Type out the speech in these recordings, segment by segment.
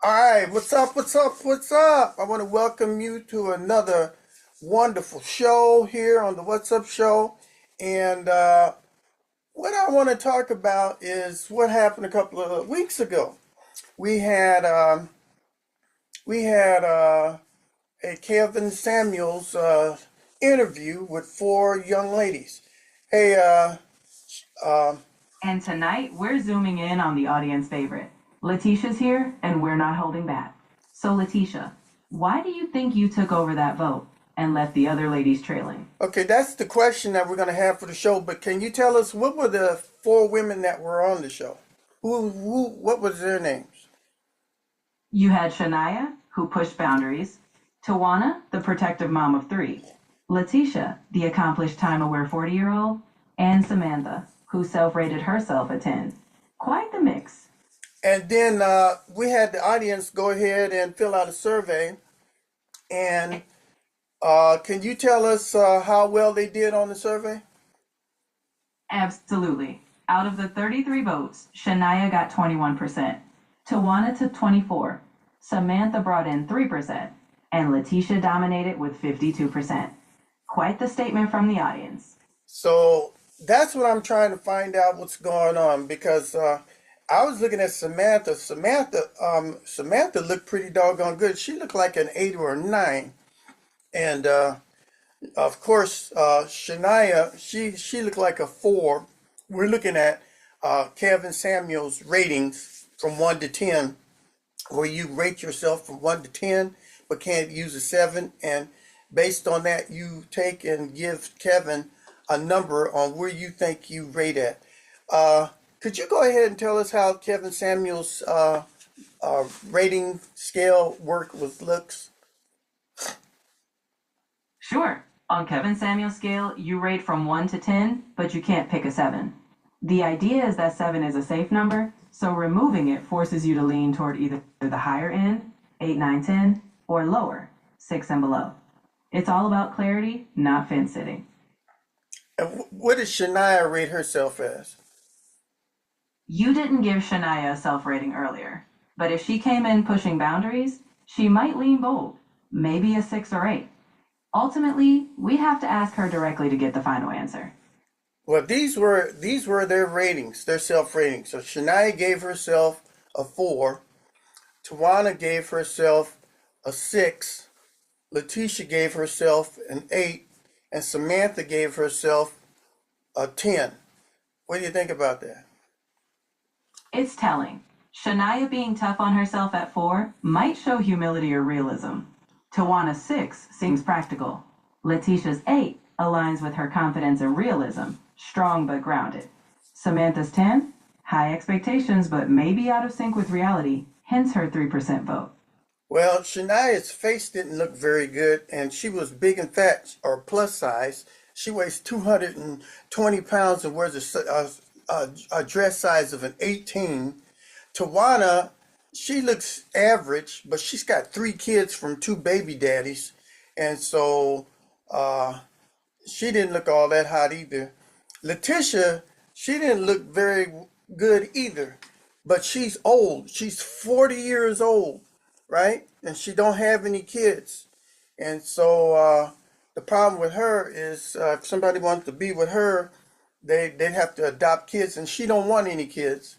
All right, what's up? What's up? What's up? I want to welcome you to another wonderful show here on the What's Up Show. And what I want to talk about is what happened a couple of weeks ago. We had we had a Kevin Samuels interview with four young ladies. Hey, uh, And tonight, we're zooming in on the audience favorite. Latisha's here, and we're not holding back. So, Latisha, why do you think you took over that vote and left the other ladies trailing? okay, that's the question that we're going to have for the show. But can you tell us what were the four women that were on the show? What was their names? You had Shania, who pushed boundaries, Tawana, the protective mom of three, Latisha, the accomplished time aware 40-year-old, and Samantha, who self rated herself a 10. Quite the mix. And then we had the audience go ahead and fill out a survey. And can you tell us how well they did on the survey? Absolutely. Out of the 33 votes, Shania got 21%, Tawana took 24, Samantha brought in 3%, and Latisha dominated with 52%. Quite the statement from the audience. So that's what I'm trying to find out what's going on because I was looking at Samantha. Samantha looked pretty doggone good. She looked like an 8 or a 9. And of course, Shania, she looked like a 4. We're looking at Kevin Samuels' ratings from 1 to 10, where you rate yourself from 1 to 10, but can't use a 7. And based on that, you take and give Kevin a number on where you think you rate at. Uh, could you go ahead and tell us how Kevin Samuels' rating scale worked with looks? Sure, on Kevin Samuel's scale, you rate from 1 to 10, but you can't pick a 7. The idea is that 7 is a safe number, so removing it forces you to lean toward either the higher end, 8, 9, 10, or lower, 6 and below. It's all about clarity, not fence sitting. And what did Shania rate herself as? You didn't give Shania a self rating earlier, but if she came in pushing boundaries, she might lean bold, maybe a 6 or 8. Ultimately, we have to ask her directly to get the final answer. Well, these were their ratings, their self ratings. So Shania gave herself a 4, Tawana gave herself a 6, Latisha gave herself an 8, and Samantha gave herself a 10. What do you think about that? It's telling. Shania being tough on herself at 4 might show humility or realism. Tawana's 6 seems practical. Letitia's 8 aligns with her confidence and realism, strong but grounded. Samantha's 10, high expectations but maybe out of sync with reality, hence her 3% vote. Well, Shania's face didn't look very good, and she was big and fat or plus size. She weighs 220 pounds and wears a dress size of an 18. Tawana, she looks average, but she's got 3 kids from 2 baby daddies, and so uh, she didn't look all that hot either. Letitia, she didn't look very good either, but she's old. She's 40 years old, right? And she don't have any kids. And so the problem with her is if somebody wants to be with her, they'd have to adopt kids, and she don't want any kids.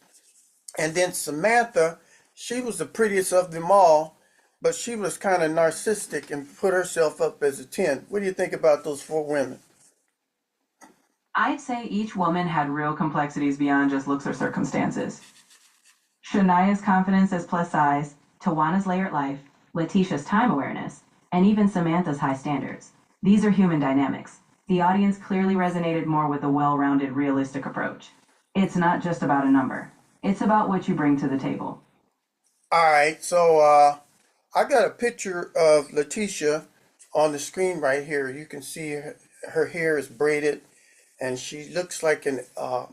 And then Samantha, she was the prettiest of them all, but she was kind of narcissistic and put herself up as a 10. What do you think about those four women? I'd say each woman had real complexities beyond just looks or circumstances. Shania's confidence as plus size, Tawana's layered life, Letitia's time awareness, and even Samantha's high standards. These are human dynamics. The audience clearly resonated more with a well rounded, realistic approach. It's not just about a number, it's about what you bring to the table. All right, so I got a picture of Letitia on the screen right here. You can see her hair is braided, and she looks like an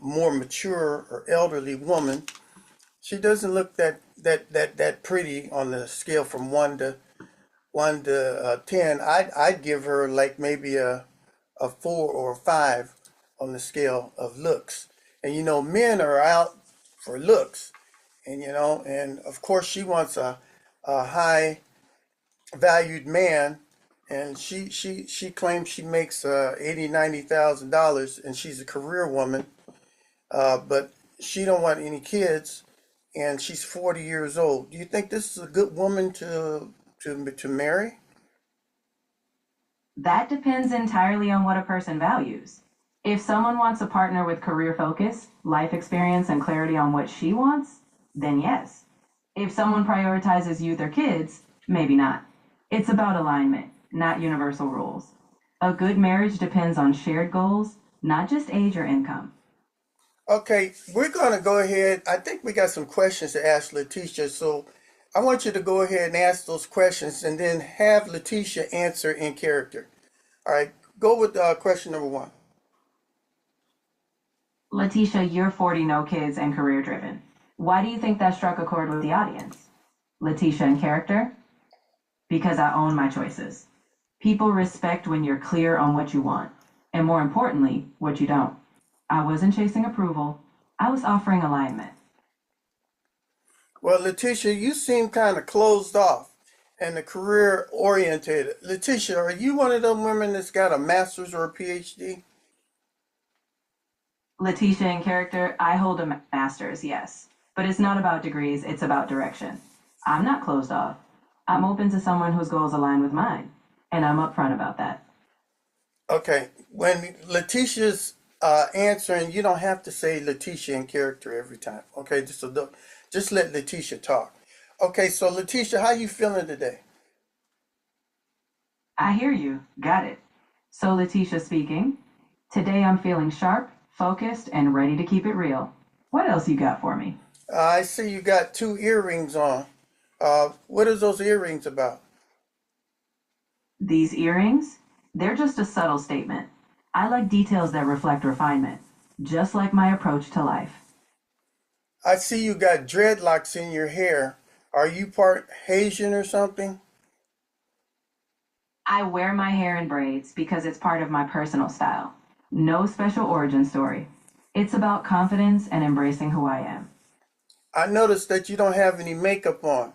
more mature or elderly woman. She doesn't look that pretty on the scale from 1 to 10. I'd give her like maybe a 4 or a 5 on the scale of looks. And men are out for looks, and of course she wants a high valued man, and she claims she makes 80, $90,000, and she's a career woman, but she don't want any kids, and she's 40 years old. Do you think this is a good woman to marry? That depends entirely on what a person values. If someone wants a partner with career focus, life experience, and clarity on what she wants, then yes. If someone prioritizes youth or kids, maybe not. It's about alignment, not universal rules. A good marriage depends on shared goals, not just age or income. Okay, we're going to go ahead. I think we got some questions to ask Latisha, so I want you to go ahead and ask those questions and then have Latisha answer in character. All right, go with question number one. Latisha, you're 40, no kids, and career driven. Why do you think that struck a chord with the audience? Latisha in character? Because I own my choices. People respect when you're clear on what you want, and more importantly, what you don't. I wasn't chasing approval, I was offering alignment. Well, Latisha, you seem kind of closed off and the career oriented. Latisha, are you one of them women that's got a master's or a PhD? Latisha in character, I hold a master's, yes. But it's not about degrees, it's about direction. I'm not closed off. I'm open to someone whose goals align with mine, and I'm upfront about that. Okay, when Latisha's answering, you don't have to say Latisha in character every time. Okay, just let Latisha talk. Okay, so Latisha, how you feeling today? I hear you, got it. So, Latisha speaking. Today I'm feeling sharp, focused, and ready to keep it real. What else you got for me? I see you got two earrings on. What is those earrings about? These earrings? They're just a subtle statement. I like details that reflect refinement, just like my approach to life. I see you got dreadlocks in your hair. Are you part Haitian or something? I wear my hair in braids because it's part of my personal style. No special origin story. It's about confidence and embracing who I am. I noticed that you don't have any makeup on,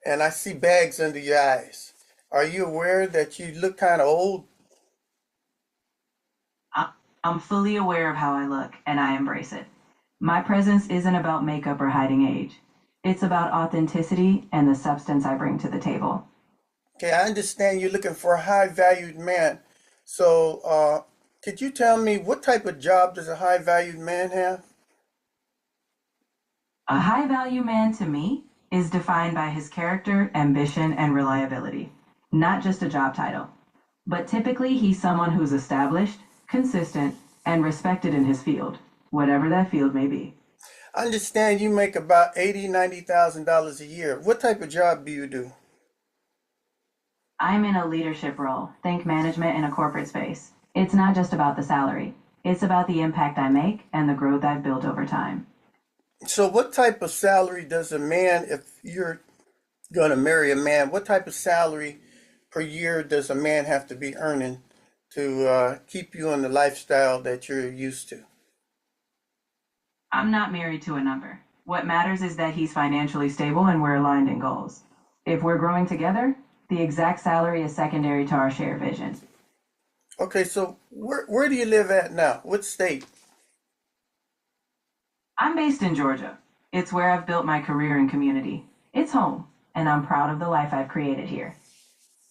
and I see bags under your eyes. Are you aware that you look kind of old? I- I'm fully aware of how I look, and I embrace it. My presence isn't about makeup or hiding age. It's about authenticity and the substance I bring to the table. Okay, I understand you're looking for a high valued man. So, could you tell me what type of job does a high valued man have? A high value man to me is defined by his character, ambition, and reliability, not just a job title. But typically, he's someone who's established, consistent, and respected in his field, whatever that field may be. I understand you make about 80, $90,000 a year. What type of job do you do? I'm in a leadership role, think management in a corporate space. It's not just about the salary, it's about the impact I make and the growth I've built over time. So, what type of salary does a man, if you're going to marry a man, what type of salary per year does a man have to be earning to keep you in the lifestyle that you're used to? I'm not married to a number. What matters is that he's financially stable and we're aligned in goals. If we're growing together, the exact salary is secondary to our shared vision. Okay, so where do you live at now? What state? I'm based in Georgia. It's where I've built my career and community. It's home, and I'm proud of the life I've created here.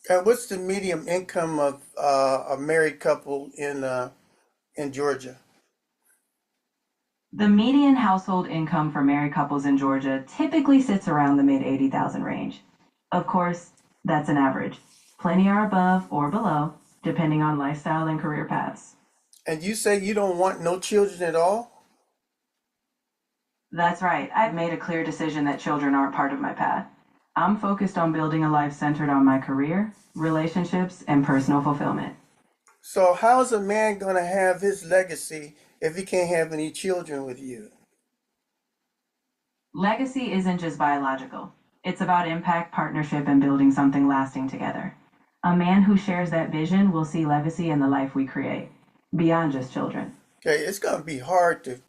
What's the median income of a married couple in Georgia? The median household income for married couples in Georgia typically sits around the mid 80,000 range. Of course, that's an average. Plenty are above or below, depending on lifestyle and career paths. And you say you don't want no children at all? That's right, I've made a clear decision that children aren't part of my path. I'm focused on building a life centered on my career, relationships, and personal fulfillment. So how's a man going to have his legacy if he can't have any children with you? Legacy isn't just biological, it's about impact, partnership, and building something lasting together. A man who shares that vision will see legacy in the life we create, beyond just children. Okay, it's going to be hard to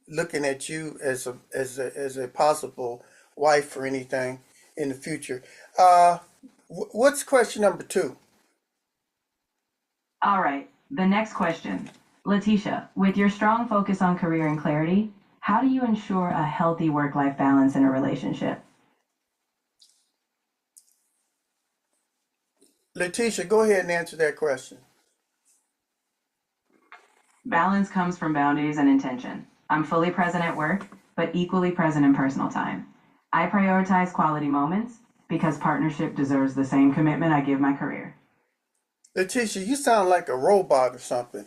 looking at you as a possible wife or anything. in the future. Uh, what's question number two? All right, the next question. Latisha, with your strong focus on career and clarity, how do you ensure a healthy work life balance in a relationship? Latisha, go ahead and answer that question. Balance comes from boundaries and intention. I'm fully present at work, but equally present in personal time. I prioritize quality moments because partnership deserves the same commitment I give my career. Latisha, you sound like a robot or something.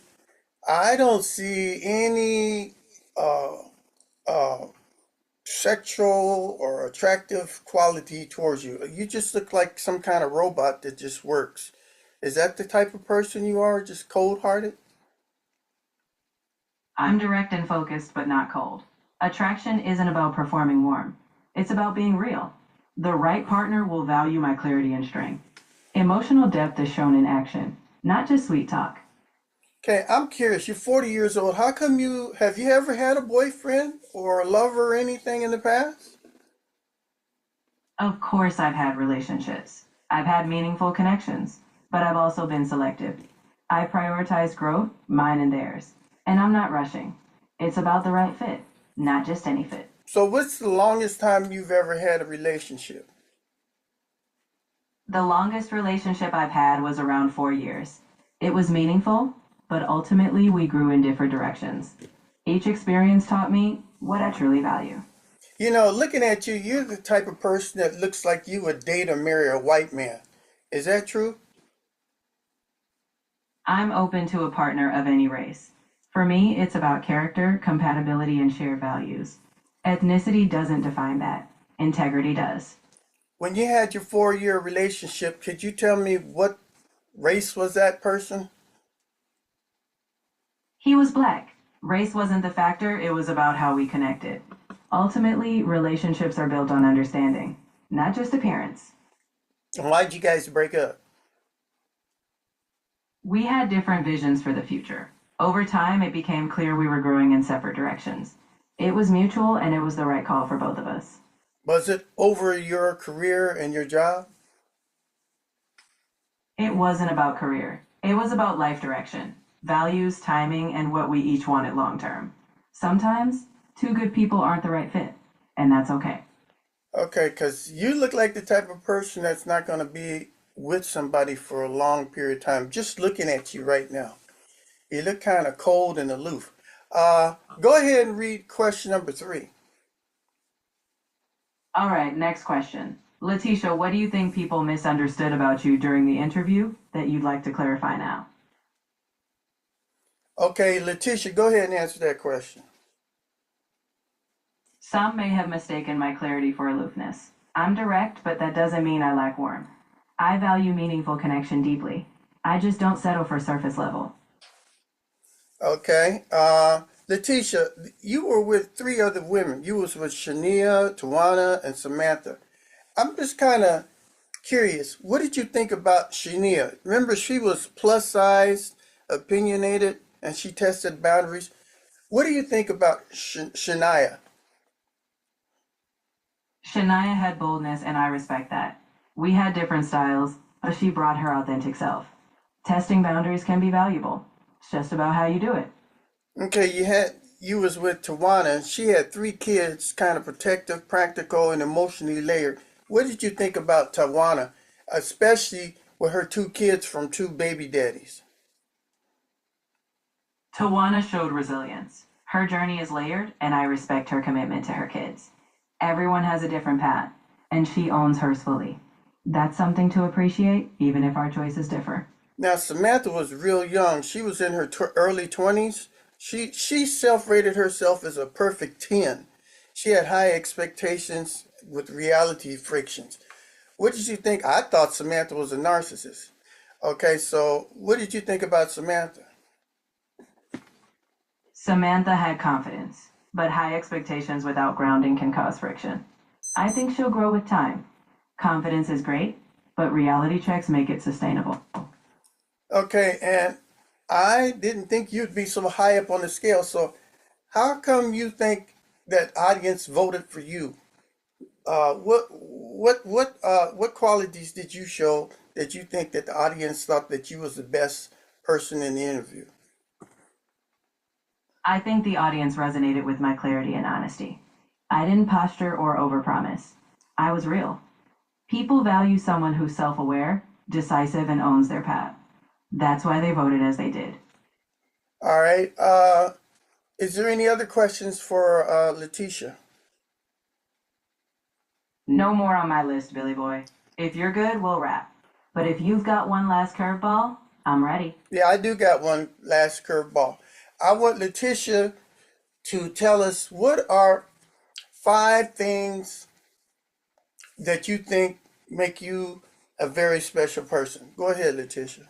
I don't see any uh, uh, sexual or attractive quality towards you. You just look like some kind of robot that just works. Is that the type of person you are, just cold hearted? I'm direct and focused, but not cold. Attraction isn't about performing warm, it's about being real. The right partner will value my clarity and strength. Emotional depth is shown in action, not just sweet talk. Okay, I'm curious. You're 40 years old. How come you ever had a boyfriend or a lover or anything in the past? Of course, I've had relationships. I've had meaningful connections, but I've also been selective. I prioritize growth, mine and theirs. And I'm not rushing. It's about the right fit, not just any fit. So, what's the longest time you've ever had a relationship? The longest relationship I've had was around 4 years. It was meaningful, but ultimately we grew in different directions. Each experience taught me what I truly value. You know, looking at you, you're the type of person that looks like you would date or marry a white man. Is that true? I'm open to a partner of any race. For me, it's about character, compatibility, and shared values. Ethnicity doesn't define that, integrity does. When you had your 4 year relationship, could you tell me what race was that person? He was black. Race wasn't the factor, it was about how we connected. Ultimately, relationships are built on understanding, not just appearance. And why'd you guys break up? We had different visions for the future. Over time, it became clear we were growing in separate directions. It was mutual and it was the right call for both of us. Was it over your career and your job? It wasn't about career, it was about life direction, values, timing, and what we each wanted long term. Sometimes, two good people aren't the right fit, and that's okay. Okay, because you look like the type of person that's not going to be with somebody for a long period of time. Just looking at you right now, you look kind of cold and aloof. Go ahead and read question number three. All right, next question. Latisha, what do you think people misunderstood about you during the interview that you'd like to clarify now? Okay, Latisha, go ahead and answer that question. Some may have mistaken my clarity for aloofness. I'm direct, but that doesn't mean I lack warmth. I value meaningful connection deeply. I just don't settle for surface level. Okay, Letitia, you were with three other women. You was with Shania, Tawana, and Samantha. I'm just kind of curious. What did you think about Shania? Remember, she was plus size, opinionated, and she tested boundaries. What do you think about Shania? Shania had boldness, and I respect that. We had different styles, but she brought her authentic self. Testing boundaries can be valuable. It's just about how you do it. Okay, you was with Tawana. She had three kids, kind of protective, practical, and emotionally layered. What did you think about Tawana, especially with her two kids from two baby daddies? Tawana showed resilience. Her journey is layered, and I respect her commitment to her kids. Everyone has a different path, and she owns hers fully. That's something to appreciate, even if our choices differ. Now Samantha was real young. She was in her early 20s. She self-rated herself as a perfect 10. She had high expectations with reality frictions. What did you think? I thought Samantha was a narcissist. Okay, so what did you think about Samantha? Samantha had confidence, but high expectations without grounding can cause friction. I think she'll grow with time. Confidence is great, but reality checks make it sustainable. Okay, and I didn't think you'd be so high up on the scale. So how come you think that audience voted for you? what qualities did you show that you think that the audience thought that you was the best person in the interview? I think the audience resonated with my clarity and honesty. I didn't posture or overpromise. I was real. People value someone who's self aware, decisive, and owns their path. That's why they voted as they did. All right. Is there any other questions for Latisha? No more on my list, Billy Boy. If you're good, we'll wrap. But if you've got one last curveball, I'm ready. Yeah, I do got one last curveball. I want Latisha to tell us what are 5 things that you think make you a very special person. Go ahead, Latisha.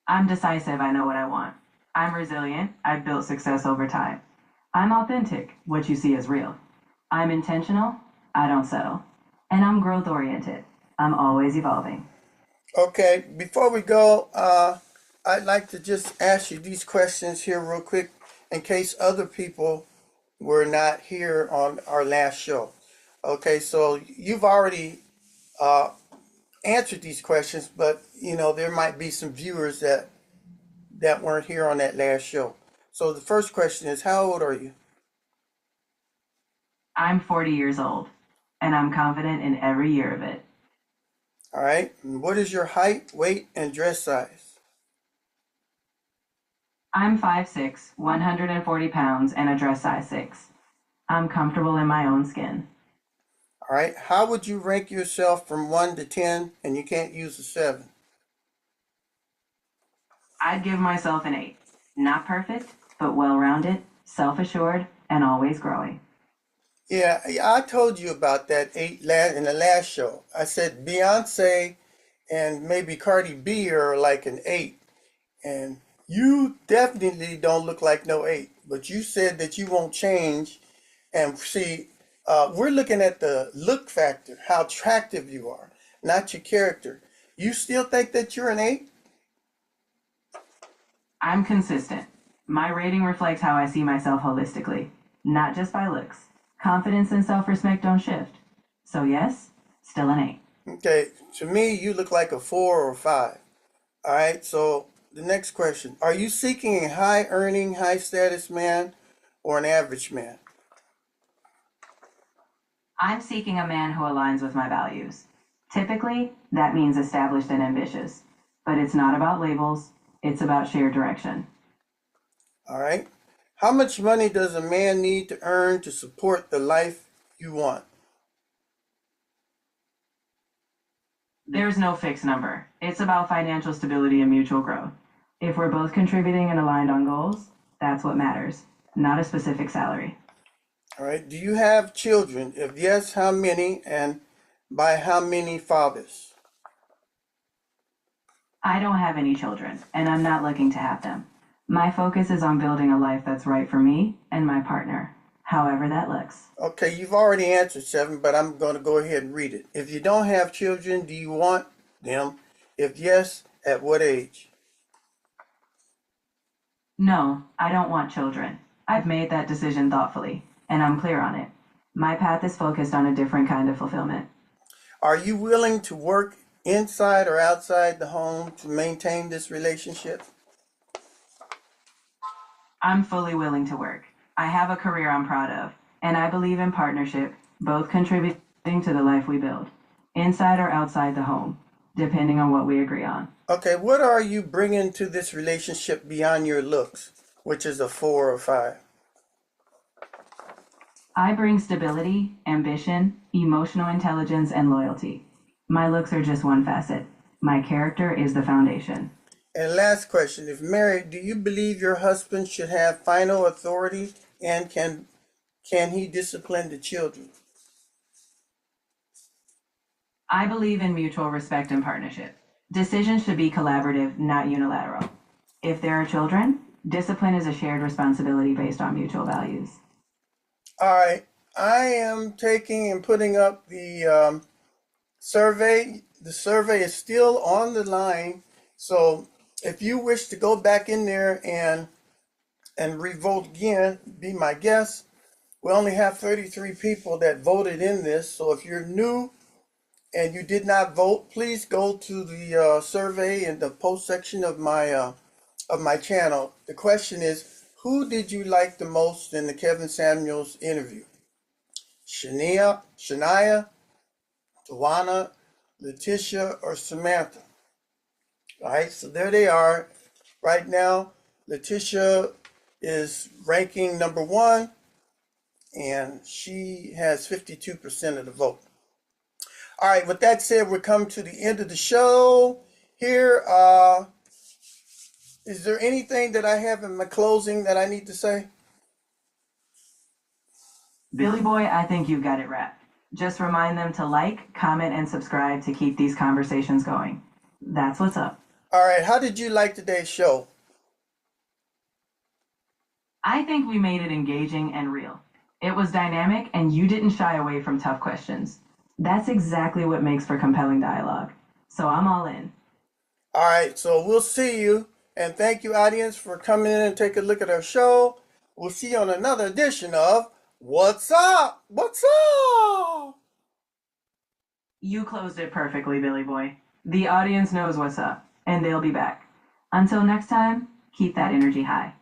I'm decisive, I know what I want. I'm resilient, I've built success over time. I'm authentic, what you see is real. I'm intentional, I don't settle. And I'm growth oriented, I'm always evolving. Okay, before we go, I'd like to just ask you these questions here real quick in case other people were not here on our last show. Okay, so you've already uh, answered these questions, but there might be some viewers that weren't here on that last show. So the first question is, how old are you? I'm 40 years old, and I'm confident in every year of it. All right. And what is your height, weight, and dress size? I'm 5'6", 140 pounds, and a dress size 6. I'm comfortable in my own skin. All right. How would you rank yourself from 1 to 10? And you can't use a 7. I'd give myself an 8. Not perfect, but well rounded, self assured, and always growing. Yeah, I told you about that 8 in the last show. I said Beyonce and maybe Cardi B are like an 8. And you definitely don't look like no 8. But you said that you won't change. And see, we're looking at the look factor, how attractive you are, not your character. You still think that you're an 8? I'm consistent. My rating reflects how I see myself holistically, not just by looks. Confidence and self respect don't shift. So, yes, still an 8. Okay, to me, you look like a 4 or a 5. All right, so the next question. Are you seeking a high earning, high status man or an average man? I'm seeking a man who aligns with my values. Typically, that means established and ambitious. But it's not about labels, it's about shared direction. All right. How much money does a man need to earn to support the life you want? There's no fixed number. It's about financial stability and mutual growth. If we're both contributing and aligned on goals, that's what matters, not a specific salary. All right. Do you have children? If yes, how many and by how many fathers? I don't have any children, and I'm not looking to have them. My focus is on building a life that's right for me and my partner, however that looks. Okay, you've already answered 7, but I'm going to go ahead and read it. If you don't have children, do you want them? If yes, at what age? No, I don't want children. I've made that decision thoughtfully, and I'm clear on it. My path is focused on a different kind of fulfillment. Are you willing to work inside or outside the home to maintain this relationship? I'm fully willing to work. I have a career I'm proud of, and I believe in partnership, both contributing to the life we build, inside or outside the home, depending on what we agree on. Okay, what are you bringing to this relationship beyond your looks, which is a 4 or 5? I bring stability, ambition, emotional intelligence, and loyalty. My looks are just one facet. My character is the foundation. And last question, if married, do you believe your husband should have final authority and can he discipline the children? I believe in mutual respect and partnership. Decisions should be collaborative, not unilateral. If there are children, discipline is a shared responsibility based on mutual values. All right, I am taking and putting up the survey. The survey is still on the line, so if you wish to go back in there and revote again, be my guest. We only have 33 people that voted in this. So if you're new and you did not vote, please go to the survey in the post section of my channel. The question is, who did you like the most in the Kevin Samuels interview? Shania, Tawana, Latisha, or Samantha? All right, so there they are. Right now, Latisha is ranking number 1, and she has 52% of the vote. All right, with that said, we're coming to the end of the show here. Is there anything that I have in my closing that I need to say? Billy Boy, I think you've got it wrapped. Just remind them to like, comment, and subscribe to keep these conversations going. That's what's up. All right, how did you like today's show? I think we made it engaging and real. It was dynamic, and you didn't shy away from tough questions. That's exactly what makes for compelling dialogue. So I'm all in. All right, so we'll see you. And thank you, audience, for coming in and take a look at our show. We'll see you on another edition of What's Up? What's Up? You closed it perfectly, Billy Boy. The audience knows what's up, and they'll be back. Until next time, keep that energy high.